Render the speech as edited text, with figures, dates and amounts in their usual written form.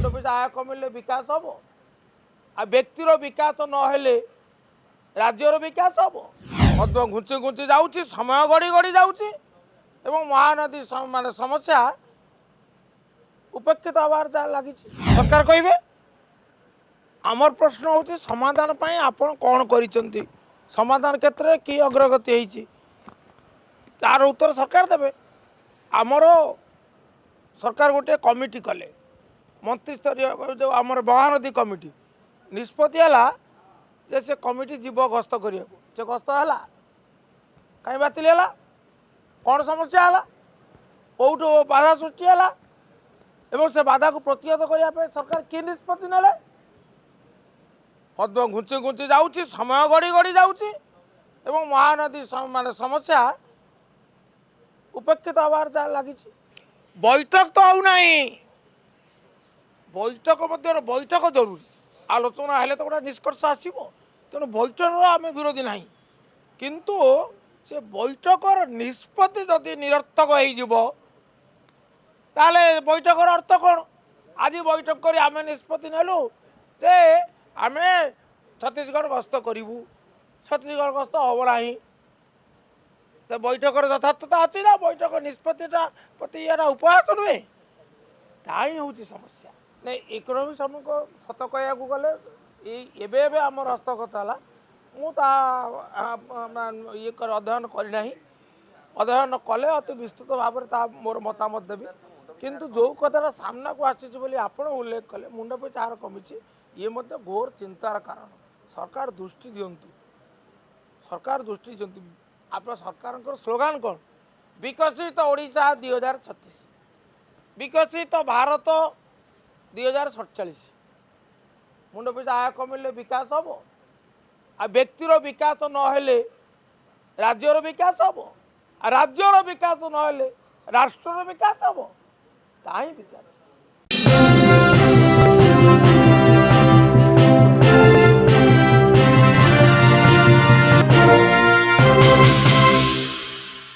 मुंड पिछा आय कमिले विकास हम आ व्यक्तिर विकास नहेले राज्यर विकास हम पद्म घुंची घुंची जाऊँगी समय गड़ी गड़ी जाऊँगी महानदी मान समस्या उपेक्षित हबार जहाँ लगी सरकार कहे आमर प्रश्न हूँ समाधान पाई आपण कौन कर समाधान क्षेत्र में कि अग्रगति होती तार उत्तर सरकार देवे आमर सरकार गोटे कमिटी कले मंत्रिस्तरीय जो आमर महानदी कमिटी निष्पत्ति है जे से कमिटी जीव गस्त करा से गस्त है कहीं बातिल है कौन समस्या है कौटू बाधा सृष्टि है एवं से बाधा को प्रतिहत करने सरकार कि निष्पत्ति ने पद्म घुंची घुंची जाऊँगी समय गड़ी गड़ी जाऊँगी महानदी मान समस्या उपेक्षित हबार जहाँ लगी बैठक तो आउ नहीं बैठक मध्य बैठक जरूरी आलोचना हेले तो गोटे निष्कर्ष आसो तेणु बैठक आम विरोधी ना किंतु से बैठकर निष्पत्ति जदि निरर्थक हो बैठकर अर्थ कौन आज बैठक कर आम निष्पत्ति नेलु जे आम छत्तीसगढ़ गस्त करूँ छत्तीसगढ़ गस्त हम ना तो बैठक यथार्थता अच्छी ना बैठक निष्पत्तिटा प्रति ये उपहास नुहे ताही हूँ समस्या नहीं इकोनॉमी समूह को सत कह गले आम हस्तगत है मुझे ये अध्ययन करना अध्ययन कले अति विस्तृत भाव में मोर मतामत देवी किंतु जो कथा सामना को आसी आप उल्लेख कले मुंड पिछा हार कमी ये घोर चिंतार कारण सरकार दृष्टि दिंतु सरकार दृष्टि दिंतु आप सरकार स्लोगान कौन विकसित ओडिशा 2036 विकसित भारत 2047 मुंड पिछा आय कमिले विकास हम आ व्यक्तिर विकास नहेले राज्यर विकास हम आ राज्यर विकास नहेले राष्ट्र विकास हम ताही विचार